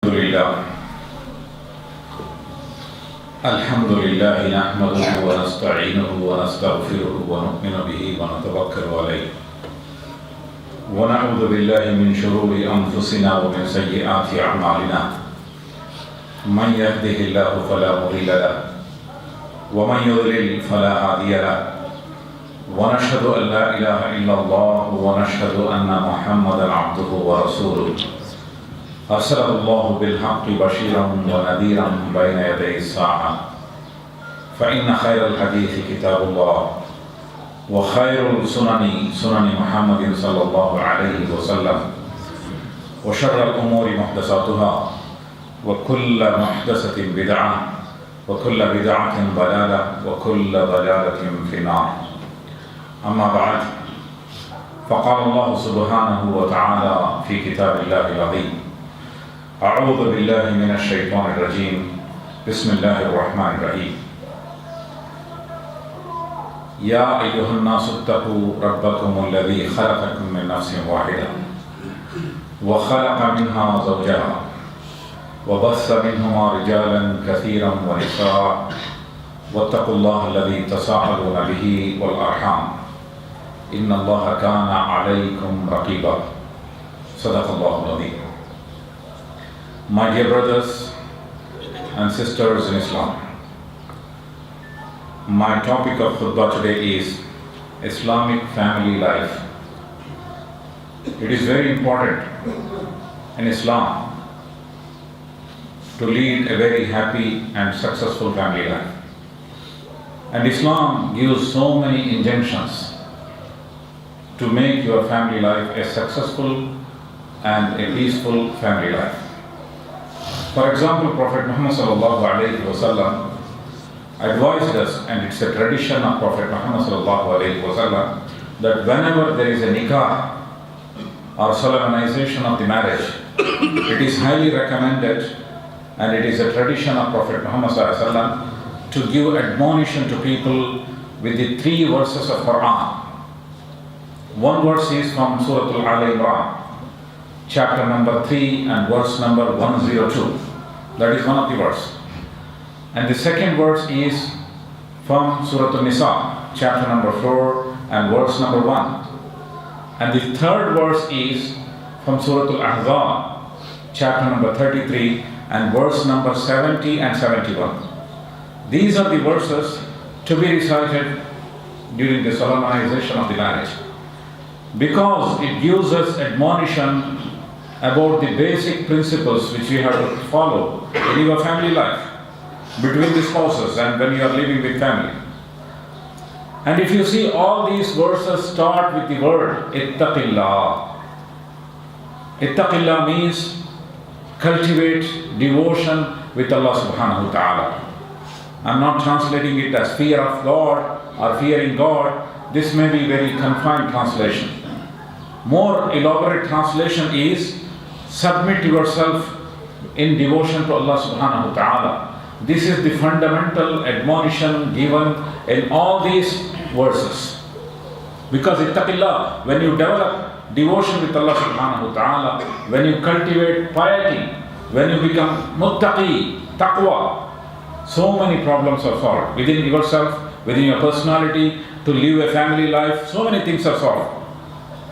لله الحمد لله نحمده ونستعينه ونستغفره ونؤمن به ونتوكل عليه ونعوذ بالله من شرور أنفسنا ومن سيئات أعمالنا من يهده الله فلا مضل له ومن يضلل فلا هادي له ونشهد أن لا إله إلا الله ونشهد أن محمدا عبده ورسوله أرسله الله بالحق بشيرا ونذيرا بين يدي الساعة فإن خير الحديث كتاب الله وخير السنن سنن محمد صلى الله عليه وسلم وشر الأمور محدثاتها وكل محدثة بدعة وكل بدعة ضلالة وكل ضلالة في النار. أما بعد فقال الله سبحانه وتعالى في كتاب الله العظيم أعوذ بالله من الشيطان الرجيم بسم الله الرحمن الرحيم يا أيها الناس اتقوا ربكم الذي خلقكم من نفس واحدة وخلق منها زوجها وبث منهما رجالا كثيرا ونساء واتقوا الله الذي تساءلون به والأرحام إن الله كان عليكم رقيبا صدق الله العظيم. My dear brothers and sisters in Islam, my topic of khutbah today is Islamic family life. It is very important in Islam to lead a very happy and successful family life. And Islam gives so many injunctions to make your family life a successful and a peaceful family life. For example, Prophet Muhammad sallallahu alayhi wasallam advised us, and it's a tradition of Prophet Muhammad sallallahu alayhi wasallam, that whenever there is a nikah or solemnization of the marriage, it is highly recommended, and it is a tradition of Prophet Muhammad sallallahu alayhi wasallam to give admonition to people with the 3 verses of Quran. One verse is from Surah Al-Imran, chapter number 3 and verse number 102. That is one of the verse. And the second verse is from Surah An-Nisa, chapter number 4 and verse number 1. And the third verse is from Surah Al-Ahzab, chapter number 33 and verse number 70 and 71. These are the verses to be recited during the solemnization of the marriage, because it gives us admonition about the basic principles which we have to follow in your family life, between the spouses and when you are living with family. And if you see, all these verses start with the word ittaqillah. Ittaqillah means cultivate devotion with Allah subhanahu wa ta'ala. I'm not translating it as fear of God or fearing God. This may be very confined translation. More elaborate translation is submit yourself in devotion to Allah subhanahu wa ta'ala. This is the fundamental admonition given in all these verses. Because ittaqillah, when you develop devotion with Allah subhanahu wa ta'ala, when you cultivate piety, when you become muttaqi, taqwa, so many problems are solved within yourself, within your personality, to live a family life. So many things are solved.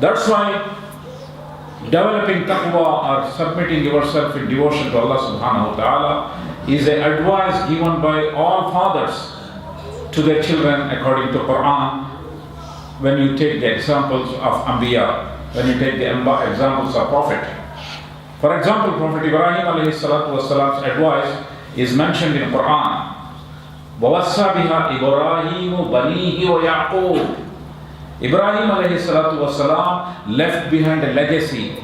That's why developing taqwa or submitting yourself in devotion to Allah subhanahu wa ta'ala is an advice given by all fathers to their children according to Quran. When you take the examples of Anbiya, when you take the examples of Prophet. For example, Prophet Ibrahim alayhi salatu wasalam's advice is mentioned in Quran. وَوَصَّى بِهَا إِبْرَاهِيمُ بَنِيهِ وَيَعْقُوبُ. Ibrahim alayhi salatu wasalam left behind a legacy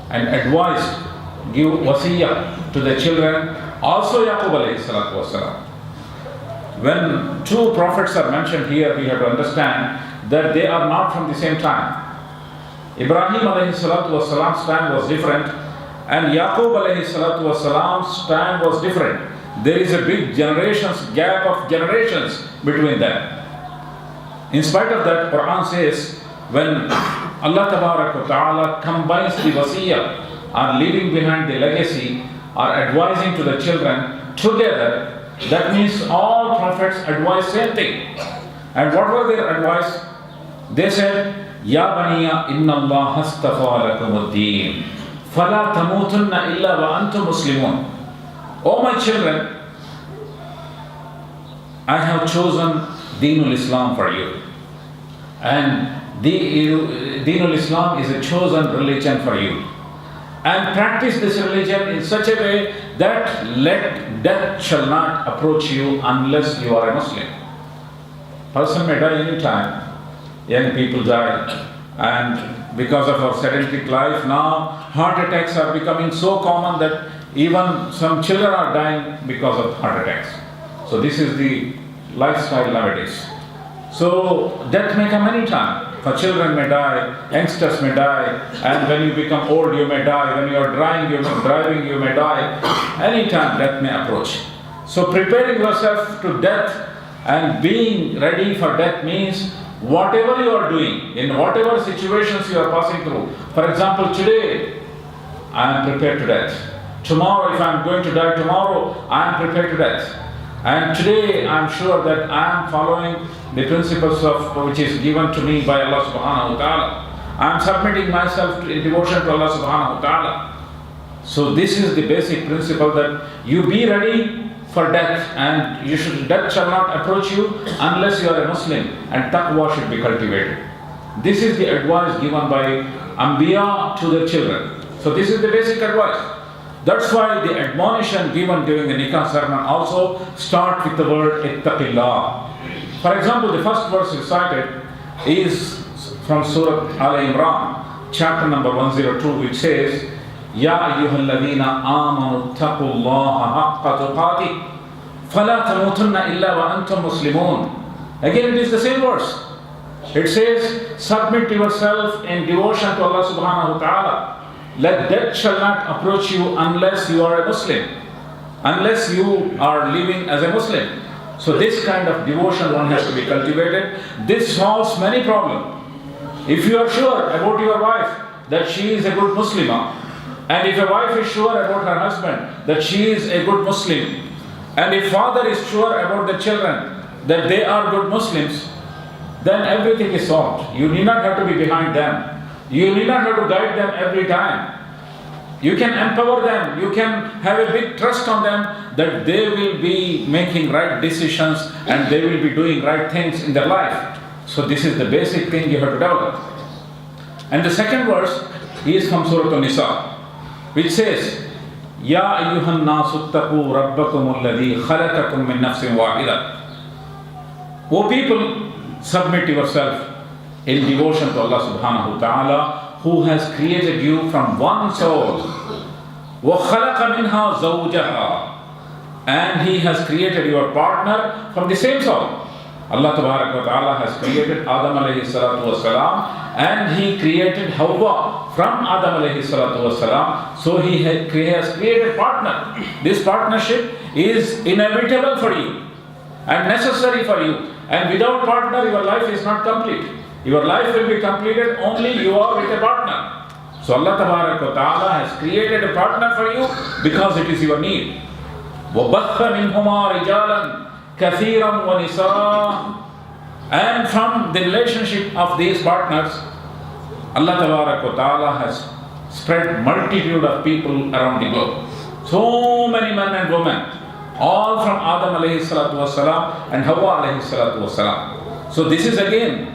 and advised, give wasiyah to the children. Also Yaqub alayhi salatu wasalam. When 2 prophets are mentioned here, we have to understand that they are not from the same time. Ibrahim alayhi salatu wasalam's time was different, and Yaqub alayhi salatu wasalam's time was different. There is a big gap of generations between them. In spite of that, Quran says, when Allah Tabarak wa Ta'ala combines the wasiyah or leaving behind the legacy are advising to the children together, that means all prophets advise same thing. And what was their advice? They said, Ya baniya inna Allah hastafa lakum ad-deen fala tamutunna illa wa antum muslimun. O my children, I have chosen Deenul Islam for you. And Deenul Islam is a chosen religion for you. And practice this religion in such a way that let death shall not approach you unless you are a Muslim. Person may die any time. Young people die. And because of our sedentary life now, heart attacks are becoming so common that even some children are dying because of heart attacks. So this is the lifestyle nowadays. So death may come any time. For children may die, youngsters may die, and when you become old you may die, when you are driving you may die. Any time death may approach. So preparing yourself to death and being ready for death means whatever you are doing, in whatever situations you are passing through. For example, today I am prepared to death. Tomorrow, if I am going to die tomorrow, I am prepared to death. And today I am sure that I am following the principles of which is given to me by Allah subhanahu wa ta'ala. I am submitting myself in devotion to Allah subhanahu wa ta'ala. So this is the basic principle, that you be ready for death, and death shall not approach you unless you are a Muslim, and taqwa should be cultivated. This is the advice given by Anbiya to their children. So this is the basic advice. That's why the admonition given during the nikah ceremony also start with the word ittaqillah. For example, the first verse recited is from Surah Al-Imran, chapter number 102, which says, Ya ayyuhalladhina amanu ittaqullaha haqqa tuqatih fala tamutunna illa wa antum muslimun. Again, it is the same verse. It says, submit yourself in devotion to Allah subhanahu wa ta'ala. Let death shall not approach you unless you are a Muslim, unless you are living as a Muslim. So this kind of devotion one has to be cultivated. This solves many problems. If you are sure about your wife that she is a good Muslimah, and if a wife is sure about her husband that she is a good Muslim, and if father is sure about the children that they are good Muslims, then everything is solved. You need not have to be behind them. You need not have to guide them every time. You can empower them. You can have a big trust on them that they will be making right decisions and they will be doing right things in their life. So this is the basic thing you have to develop. And the second verse is from Surah An-Nisa, which says, Ya ayyuhan nasu ttaqu rabbakum alladhi khalaqakum min nafsin wahida. O people, submit yourself in devotion to Allah subhanahu wa ta'ala, who has created you from one soul. وَخَلَقَ مِنْهَا زَوْجَهَا. And He has created your partner from the same soul. Allah tabarak wa ta'ala has created Adam alayhi salatu wasalam, and He created Hawa from Adam alayhi salatu wasalam. So He has created partner. This partnership is inevitable for you and necessary for you. And without partner, your life is not complete. Your life will be completed only you are with a partner. So Allah Tabarak wa Ta'ala has created a partner for you because it is your need. وَبَثَّ مِنْهُمَا رِجَالًا كَثِيرًا وَنِسَاءً. And from the relationship of these partners, Allah Tabarak wa Ta'ala has spread multitude of people around the globe. So many men and women, all from Adam alayhi salatu wasalam and Hawa alayhi salatu wasalam. So this is again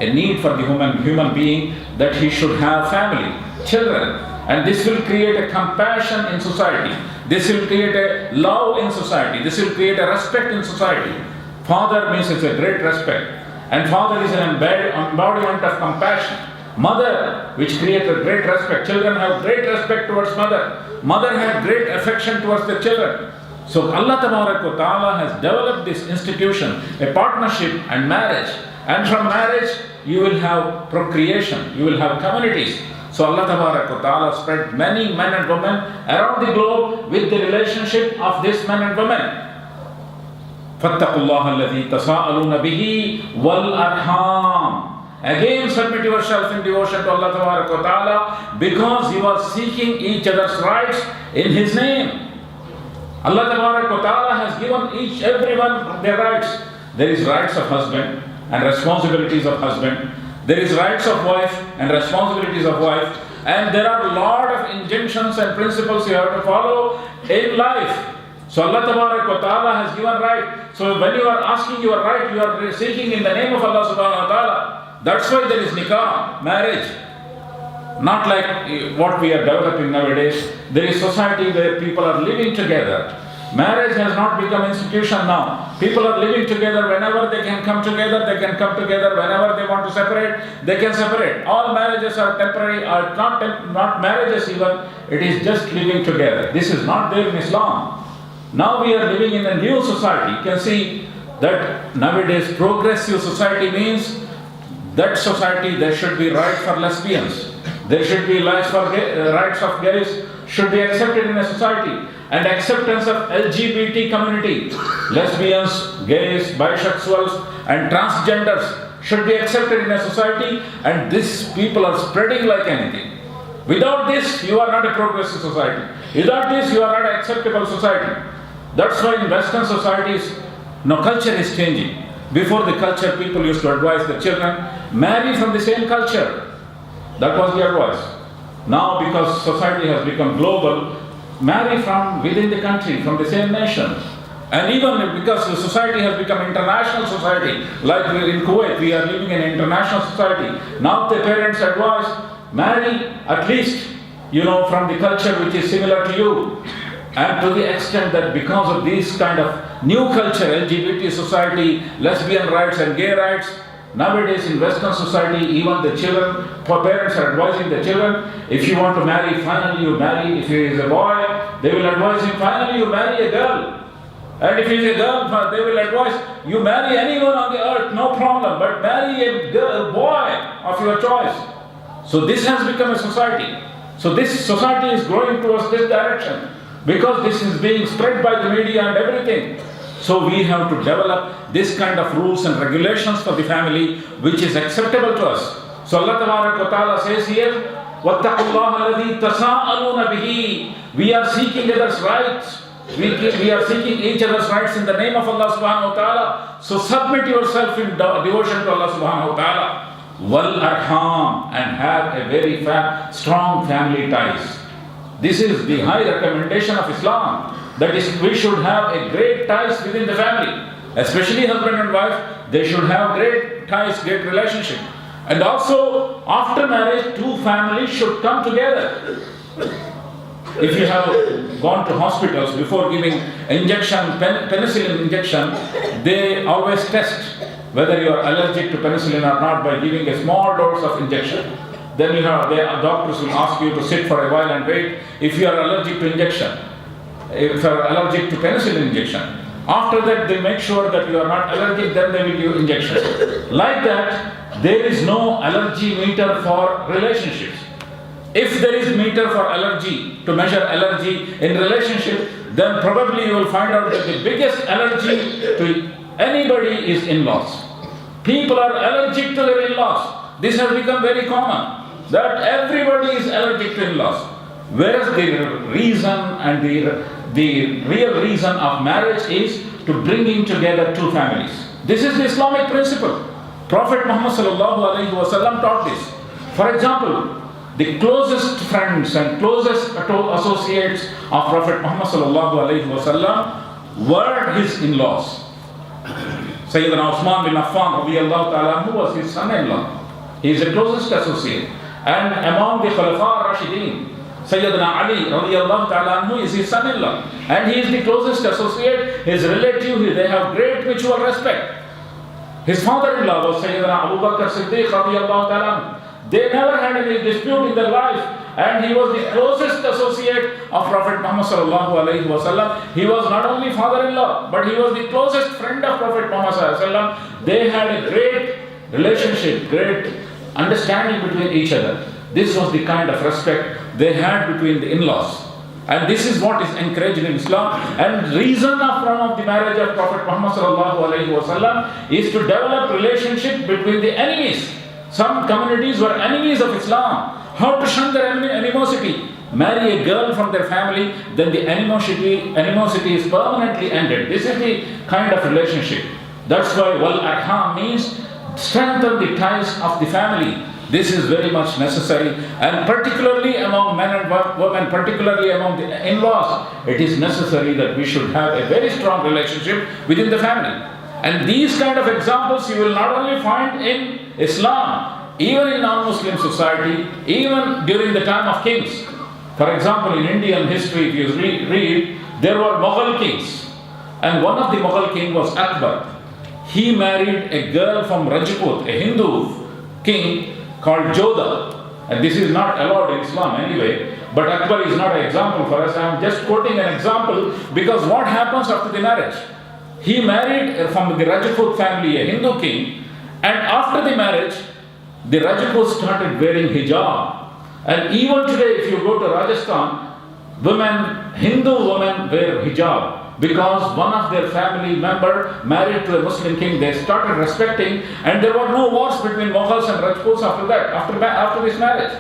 a need for the human being, that he should have family, children, and this will create a compassion in society. This will create a love in society. This will create a respect in society. Father means it's a great respect, and father is an embodiment of compassion. Mother, which creates a great respect. Children have great respect towards mother. Mother has great affection towards the children. So Allah Tabarak wa Ta'ala has developed this institution, a partnership and marriage. And from marriage, you will have procreation, you will have communities. So Allah Tabarak wa Ta'ala spread many men and women around the globe with the relationship of these men and women. فَاتَّقُوا اللَّهَ الَّذِي تَسَاءَلُونَ بِهِ وَالْأَرْحَامِ. Again, submit yourself in devotion to Allah Tabarak wa Ta'ala, because you are seeking each other's rights in His name. Allah Ta'ala has given everyone their rights. There is rights of husband and responsibilities of husband. There is rights of wife and responsibilities of wife. And there are a lot of injunctions and principles you have to follow in life. So Allah Ta'ala has given right. So when you are asking your right, you are seeking in the name of Allah Subhanahu wa Ta'ala. That's why there is nikah, marriage. Not like what we are developing nowadays. There is society where people are living together. Marriage has not become institution now. People are living together. Whenever they can come together, they can come together. Whenever they want to separate, they can separate. All marriages are temporary, are not marriages even. It is just living together. This is not there in Islam. Now we are living in a new society. You can see that nowadays progressive society means that society there should be right for lesbians. There should be rights of gays should be accepted in a society. And acceptance of LGBT community, lesbians, gays, bisexuals and transgenders should be accepted in a society, and these people are spreading like anything. Without this, you are not a progressive society. Without this, you are not an acceptable society. That's why in Western societies, culture is changing. Before the culture, people used to advise the children, marry from the same culture. That was the advice. Now, because society has become global, marry from within the country, from the same nation. And even because the society has become international society, like in Kuwait, we are living in an international society. Now the parents advise, marry at least, from the culture which is similar to you. And to the extent that because of this kind of new culture, LGBT society, lesbian rights and gay rights, nowadays in Western society, even the children, parents are advising the children, if you want to marry, finally you marry. If he is a boy, they will advise him, finally you marry a girl. And if he is a girl, they will advise, you marry anyone on the earth, no problem, but marry a boy of your choice. So this has become a society. So this society is growing towards this direction, because this is being spread by the media and everything. So we have to develop this kind of rules and regulations for the family which is acceptable to us. So Allah Ta'ala says here, وَاتَّقُوا اللَّهَ الَّذِي تَسَاءَلُونَ بِهِ. We are seeking others' rights. We are seeking each other's rights in the name of Allah Subhanahu wa Ta'ala. So submit yourself in devotion to Allah Subhanahu wa Ta'ala. Wal arham, and have a very strong family ties. This is the high recommendation of Islam. That is, we should have a great ties within the family. Especially husband and wife, they should have great ties, great relationship. And also, after marriage, two families should come together. If you have gone to hospitals before giving injection, penicillin injection, they always test whether you are allergic to penicillin or not by giving a small dose of injection. Then the doctors will ask you to sit for a while and wait if you are allergic to injection. If you are allergic to penicillin injection. After that, they make sure that you are not allergic, then they will give injection. Like that, there is no allergy meter for relationships. If there is meter for allergy, to measure allergy in relationship, then probably you will find out that the biggest allergy to anybody is in-laws. People are allergic to their in-laws. This has become very common, that everybody is allergic to in-laws. Whereas the reason and the real reason of marriage is to bringing together two families. This is the Islamic principle. Prophet Muhammad sallallahu alaihi wasallam taught this. For example, the closest friends and closest associates of Prophet Muhammad sallallahu alaihi wasallam were his in-laws. Sayyidina Uthman bin Affan radiyallahu ta'ala was his son-in-law. He is the closest associate. And among the Khulafa Rashidin, Sayyidina Ali radiyallahu ta'ala is his son-in-law. And he is the closest associate, his relative, they have great mutual respect. His father-in-law was Sayyidina Abu Bakr Siddiq radiyallahu ta'ala. They never had any dispute in their life. And he was the closest associate of Prophet Muhammad sallallahu alaihi wasallam. He was not only father-in-law, but he was the closest friend of Prophet Muhammad sallallahu alaihi wasallam. They had a great relationship, great understanding between each other. This was the kind of respect they had between the in-laws. And this is what is encouraged in Islam. And reason of the marriage of Prophet Muhammad sallallahu alaihi wasallam is to develop relationship between the enemies. Some communities were enemies of Islam. How to shun their animosity? marry a girl from their family, then the animosity is permanently ended. This is the kind of relationship. That's why wal arham means strengthen the ties of the family. This is very much necessary, and particularly among men and women, particularly among the in-laws, it is necessary that we should have a very strong relationship within the family. And these kind of examples you will not only find in Islam, even in non-Muslim society, even during the time of kings. For example, in Indian history, if you read, there were Mughal kings, and one of the Mughal king was Akbar. He married a girl from Rajput, a Hindu king called Jodha. And this is not allowed in Islam anyway, but Akbar is not an example for us. I am just quoting an example because what happens after the marriage? He married from the Rajput family, a Hindu king, and after the marriage, the Rajputs started wearing hijab. And even today, if you go to Rajasthan, Hindu women wear hijab. Because one of their family member married to a Muslim king, they started respecting, and there were no wars between Mughals and Rajputs after that, after this marriage.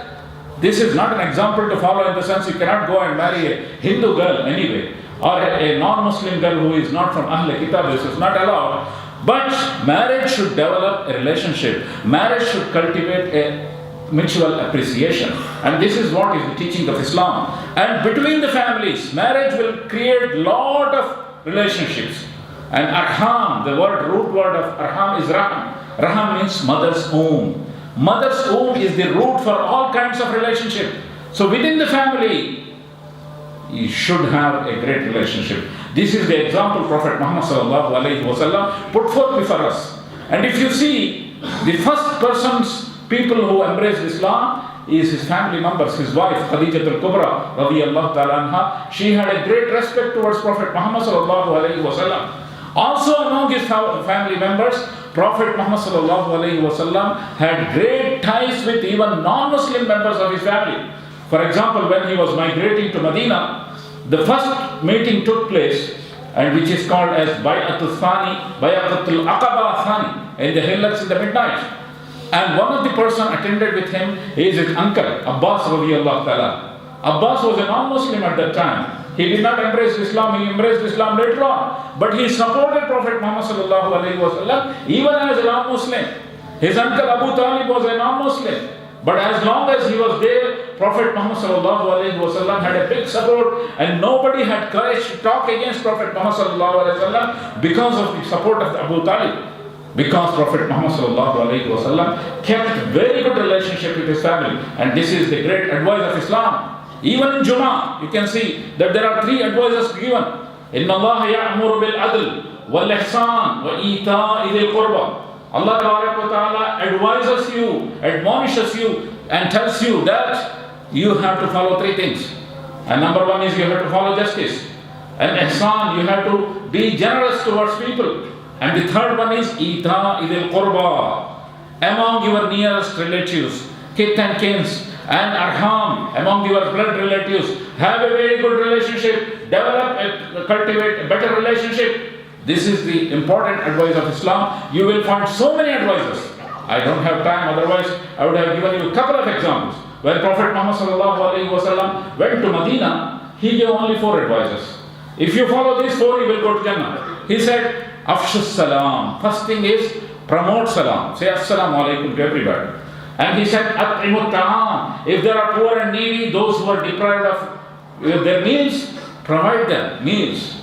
This is not an example to follow in the sense you cannot go and marry a Hindu girl anyway, or a non-Muslim girl who is not from Ahl Kitab. This is not allowed. But marriage should develop a relationship. Marriage should cultivate a mutual appreciation, and this is what is the teaching of Islam. And between the families, marriage will create lot of relationships. And arham, the root word of arham is raham. Raham means mother's womb. Mother's womb is the root for all kinds of relationship. So within the family, you should have a great relationship. This is the example Prophet Muhammad sallallahu alaihi wasallam put forth before us. And if you see, the first people who embraced Islam is his family members. His wife Khadija al-Kubra radiyallahu ta'ala anha, she had a great respect towards Prophet Muhammad sallallahu alaihi wasallam. Also among his family members, Prophet Muhammad sallallahu alaihi wasallam had great ties with even non-Muslim members of his family. For example, when he was migrating to Medina, the first meeting took place, and which is called as Bay'atul Aqaba Thani, in the hillocks in the midnight. And one of the person attended with him is his uncle, Abbas radiyallahu ta'ala. Abbas was a non-Muslim at that time. He did not embrace Islam, he embraced Islam later on. But he supported Prophet Muhammad sallallahu alaihi wasallam even as a non-Muslim. His uncle Abu Talib was a non-Muslim. But as long as he was there, Prophet Muhammad sallallahu alaihi wasallam had a big support, and nobody had courage to talk against Prophet Muhammad sallallahu alaihi wasallam because of the support of Abu Talib. Because Prophet Muhammad sallallahu alaihi wasallam kept very good relationship with his family, and this is the great advice of Islam. Even in Jummah, you can see that there are three advices given. Inna Allah ya'muru bil adl wal ihsan wa ita'i dhil qurba. Allah Ta'ala advises you, admonishes you, and tells you that you have to follow three things. And number one is you have to follow justice. And ihsan, you have to be generous towards people. And the third one is ita'i dhil qurba, among your nearest relatives, kith and kins, and arham, among your blood relatives. Have a very good relationship, cultivate a better relationship. This is the important advice of Islam. You will find so many advices. I don't have time, otherwise I would have given you a couple of examples. When Prophet Muhammad sallallahu alaihi wasallam went to Medina, he gave only 4 advices. If you follow these 4, you will go to Jannah. He said, Afshus salam. First thing is promote salam. Say assalamu alaikum to everybody. And he said, At'imut ta'am. If there are poor and needy, those who are deprived of their meals, provide them meals.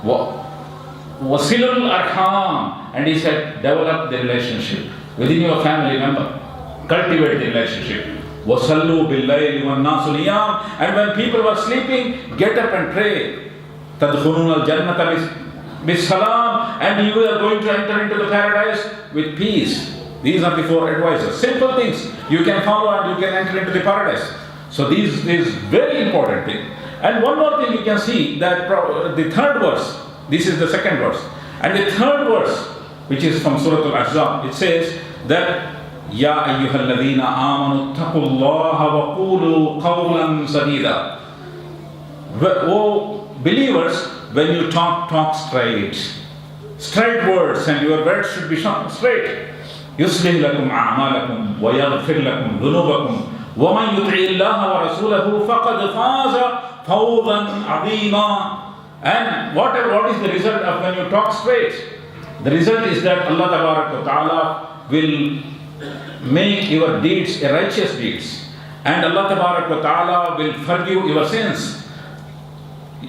Wasilul arham. And he said, develop the relationship within your family member. Cultivate the relationship. Wasallu bil-layli wan-nasu niyam. And when people were sleeping, get up and pray. Tadkhuluna al-jannata bis-salam. And you are going to enter into the paradise with peace. These are the 4 advices. Simple things you can follow and you can enter into the paradise. So this is very important thing. And one more thing you can see, that the 3rd verse, this is the 2nd verse. And the 3rd verse, which is from Surah Al-Ahzab, it says that Ya ayyuhalladhina amanu taqullaha wa qulu qawlan sadida. Oh believers, when you talk straight. Straight words, and your words should be straight. يصلح لكم أعمالكم ويغفر لكم ذنوبكم وَمَنْ يُطِعِ اللَّهَ وَرَسُولَهُ فَقَدْ فَازَ فَوْزًا عَظِيمًا. And what is the result of when you talk straight? The result is that Allah Ta'ala will make your deeds righteous deeds. And Allah Ta'ala will forgive your sins.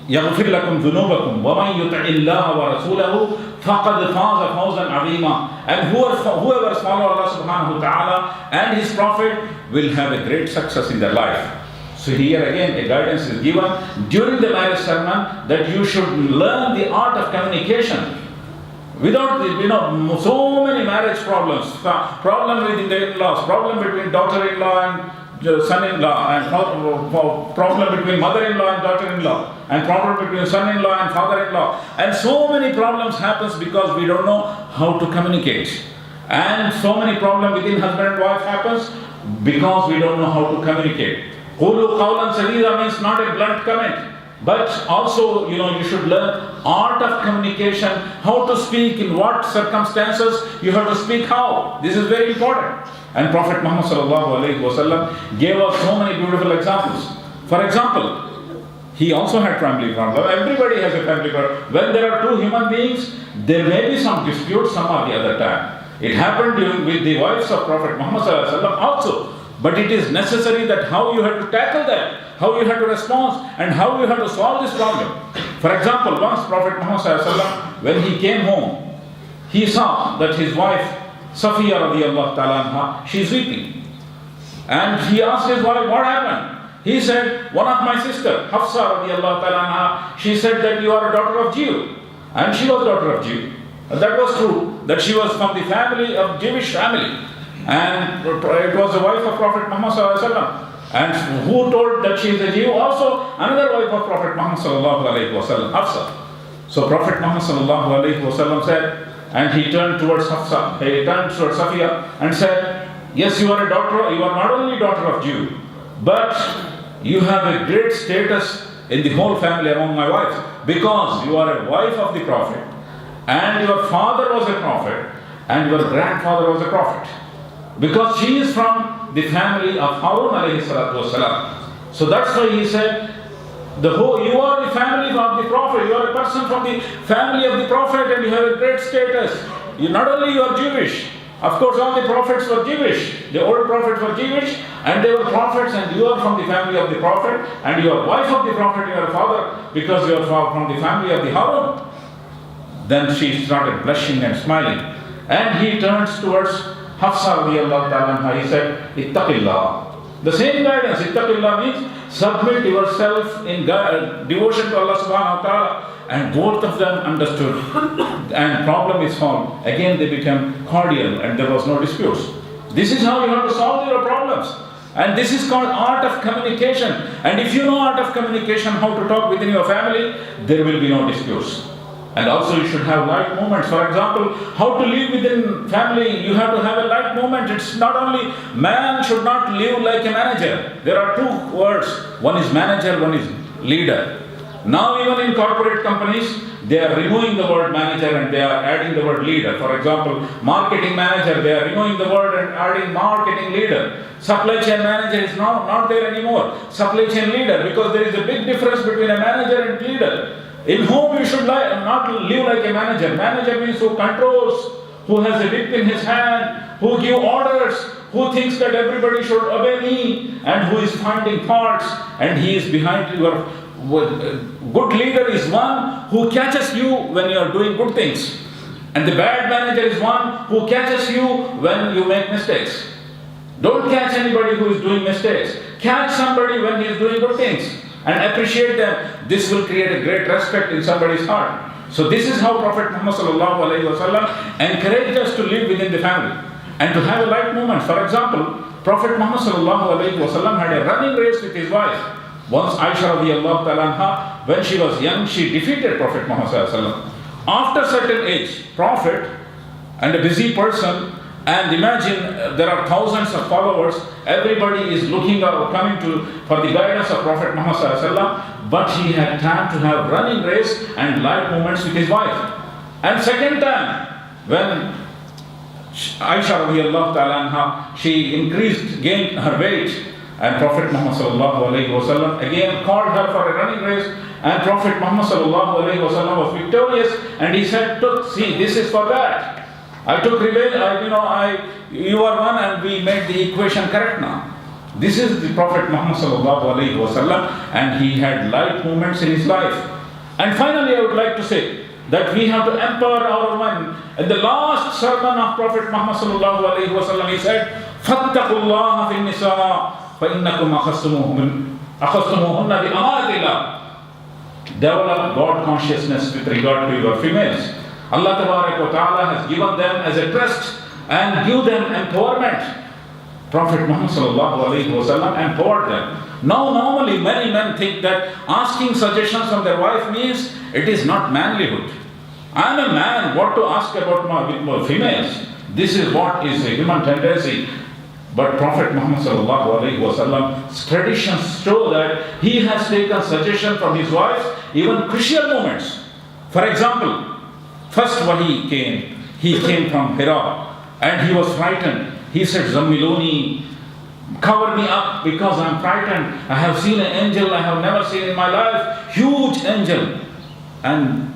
يغفر لكم ذنوبكم ومن يطع الله ورسوله فقد فاز فوزا عظيما. And whoever follows Allah subhanahu wa ta'ala and His Prophet will have a great success in their life. So here again a guidance is given during the marriage sermon that you should learn the art of communication. Without, so many marriage problems, problem with the in-laws, problem between daughter-in-law and son-in-law, and problem between mother-in-law and daughter-in-law, and problem between son-in-law and father-in-law. And so many problems happens because we don't know how to communicate. And so many problems within husband and wife happens because we don't know how to communicate. Qulu qawlan sadida means not a blunt comment. But also, you should learn art of communication, how to speak, in what circumstances you have to speak how. This is very important. And Prophet Muhammad sallallahu alaihi wasallam gave us so many beautiful examples. For example, he also had family problem. Everybody has a family problem. When there are two human beings, there may be some dispute some of the other time. It happened with the wives of Prophet Muhammad sallallahu alaihi wasallam also. But it is necessary that how you have to tackle that, how you have to respond, and how you have to solve this problem. For example, once Prophet Muhammad ﷺ, when he came home, he saw that his wife, Safiya radiallahu ta'ala anha, she is weeping. And he asked his wife, what happened? He said, one of my sister, Hafsa radiallahu ta'ala anha, she said that you are a daughter of Jew. And she was a daughter of Jew. And that was true, that she was from the family of Jewish family. And it was the wife of Prophet Muhammad sallallahu alaihi wasallam. And who told that she is a Jew? Also another wife of Prophet Muhammad sallallahu alaihi wasallam, Hafsa. So Prophet Muhammad sallallahu alaihi wasallam said, and he turned towards Hafsa, he turned towards Safiya and said, yes, you are a daughter, you are not only daughter of Jew, but you have a great status in the whole family among my wives, because you are a wife of the Prophet, and your father was a prophet, and your grandfather was a prophet. Because she is from the family of Harun alayhi salatu wasalam. So that's why he said, you are the family of the Prophet, you are a person from the family of the Prophet, and you have a great status. Not only you are Jewish, of course all the prophets were Jewish, the old prophets were Jewish, and they were prophets, and you are from the family of the Prophet, and you are wife of the Prophet, you are a father, because you are from the family of the Harun. Then she started blushing and smiling, and he turns towards Hafsa radiallahu ta'ala, he said, Ittaqillah. The same guidance, Ittaqillah means submit yourself in devotion to Allah subhanahu wa ta'ala. And both of them understood. And problem is solved. Again they became cordial and there was no disputes. This is how you have to solve your problems. And this is called art of communication. And if you know art of communication, how to talk within your family, there will be no disputes. And also you should have light movements. For example, how to live within family, you have to have a light movement. It's not only, man should not live like a manager. There are two words. One is manager, one is leader. Now even in corporate companies, they are removing the word manager and they are adding the word leader. For example, marketing manager, they are removing the word and adding marketing leader. Supply chain manager is not there anymore. Supply chain leader, because there is a big difference between a manager and leader. In whom you should not live like a manager. Manager means who controls, who has a whip in his hand, who gives orders, who thinks that everybody should obey me, and who is finding faults, and he is behind your. Good leader is one who catches you when you are doing good things. And the bad manager is one who catches you when you make mistakes. Don't catch anybody who is doing mistakes. Catch somebody when he is doing good things. And appreciate them. This will create a great respect in somebody's heart. So this is how Prophet Muhammad sallallahu alaihi wasallam encouraged us to live within the family and to have a light movement. For example, Prophet Muhammad sallallahu alaihi wasallam had a running race with his wife. Once Aisha radiallahu ta'ala anha, when she was young, she defeated Prophet Muhammad sallallahu alaihi wasallam. After certain age, Prophet and a busy person, and imagine there are thousands of followers, everybody is looking or coming for the guidance of Prophet Muhammad sallallahu alaihi wasallam, but he had time to have running race and light movements with his wife. And second time, when Aisha radiallahu ta'ala anha, she gained her weight, and Prophet Muhammad sallallahu alaihi wasallam again called her for a running race, and Prophet Muhammad sallallahu alaihi wasallam was victorious, and he said, "Look, see, this is for that. I took revenge. You are one, and we made the equation correct now." This is the Prophet Muhammad sallallahu alaihi wasallam, and he had light moments in his life. And finally, I would like to say that we have to empower our women. In the last sermon of Prophet Muhammad sallallahu alaihi wasallam, he said, "Fattaqullaha fin nisa, fa innakum akhastumuhunna bi amanatillah." Develop God consciousness with regard to your females. Allah Ta'ala has given them as a trust and give them empowerment. Prophet Muhammad sallallahu alaihi wasallam empowered them. Now normally many men think that asking suggestions from their wife means it is not manlyhood. I am a man, what to ask about my females? This is what is a human tendency. But Prophet Muhammad sallallahu alaihi wasallam's traditions show that he has taken suggestion from his wives, even crucial moments. For example, first when he came from Hira and he was frightened. He said, "Zammiluni, cover me up because I am frightened. I have seen an angel I have never seen in my life, huge angel." And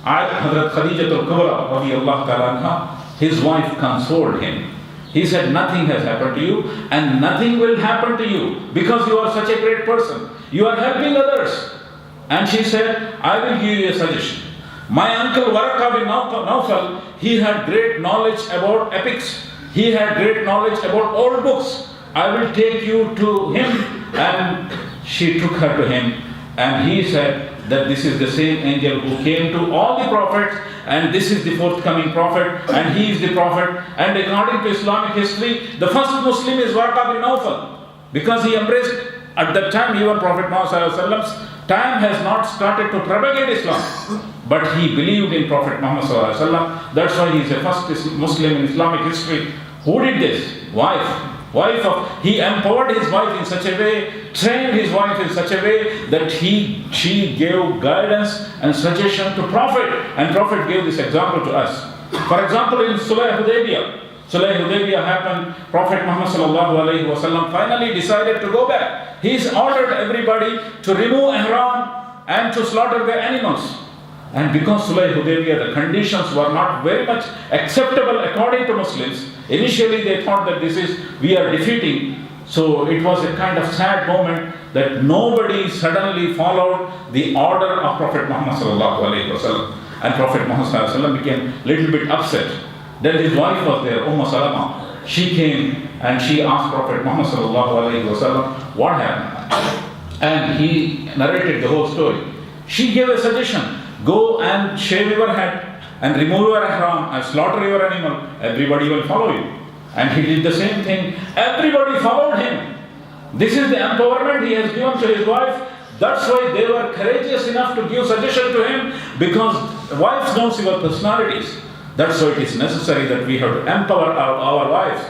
Hazrat Khadija al-Kubra radiyallahu ta'ala anha, his wife consoled him. He said, "Nothing has happened to you and nothing will happen to you because you are such a great person. You are helping others." And she said, "I will give you a suggestion. My uncle Waraka bin Nawfal, he had great knowledge about epics. He had great knowledge about old books. I will take you to him." And she took her to him. And he said that this is the same angel who came to all the prophets, and this is the forthcoming prophet, and he is the prophet. And according to Islamic history, the first Muslim is Warqa bin Nawfal, because he embraced, at that time, even Prophet Muhammad's time has not started to propagate Islam. But he believed in Prophet Muhammad. That's why he is the first Muslim in Islamic history. Who did this? He empowered his wife in such a way, trained his wife in such a way that she gave guidance and suggestion to Prophet, and Prophet gave this example to us. For example, in Sulh Hudaybiyah happened. Prophet Muhammad finally decided to go back. He's ordered everybody to remove ihram and to slaughter their animals. And because Sulh Hudaybiyah, the conditions were not very much acceptable according to Muslims. Initially they thought that we are defeating. So it was a kind of sad moment that nobody suddenly followed the order of Prophet Muhammad sallallahu alaihi wasallam. And Prophet Muhammad sallallahu alaihi wasallam became a little bit upset. Then his wife was there, Salama. She came and she asked Prophet Muhammad sallallahu alaihi wasallam what happened. And he narrated the whole story. She gave a suggestion. Go and shave your head and remove your ihram and slaughter your animal. Everybody will follow you. And he did the same thing. Everybody followed him. This is the empowerment he has given to his wife. That's why they were courageous enough to give suggestion to him, because wives don't see our personalities. That's why it is necessary that we have to empower our wives.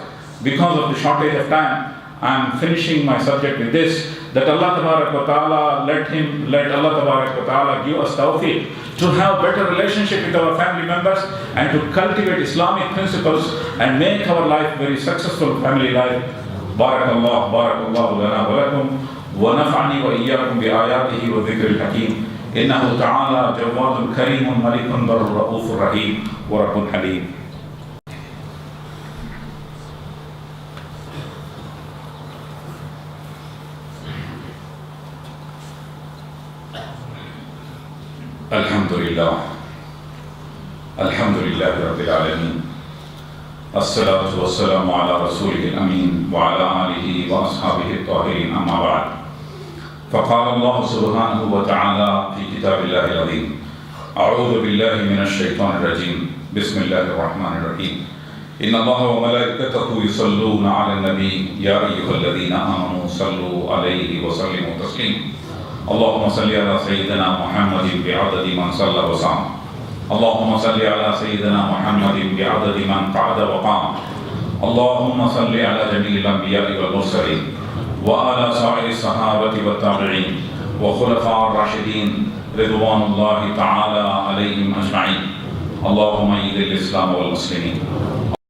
Because of the shortage of time, I am finishing my subject with this, that Allah Ta'ala let Allah Ta'ala give us tawfiq to have better relationship with our family members and to cultivate Islamic principles and make our life very successful family life. Barakallahu lana wa lakum wa nafa'ani wa iyyakum bi ayatihi wa dhikril hakim. Innahu ta'ala jawadun karimun malikun barur ra'ufur rahim wa rabbun halim. Alhamdulillah Rabbil Alameen. As-salatu was-salamu ala rasulih al-amin wa ala alihi wa ashabihi al-tahirin, amma ba'd. فقال الله سبحانه وتعالى في كتاب الله العظيم: أعوذ بالله من الشيطان الرجيم بسم الله الرحمن الرحيم إن الله وملائكته يصلون على النبي يا أيها الذين آمنوا صلوا عليه وسلموا تسليما اللهم صل على سيدنا محمد بعدد من صلى وصام اللهم صل على سيدنا محمد بعدد من قعد وقام اللهم صل على جميع الأنبياء والمرسلين وعلى سائر الصحابة والتابعين وخلفاء الراشدين رضوان الله تعالى عليهم أجمعين اللهم أيد الإسلام والمسلمين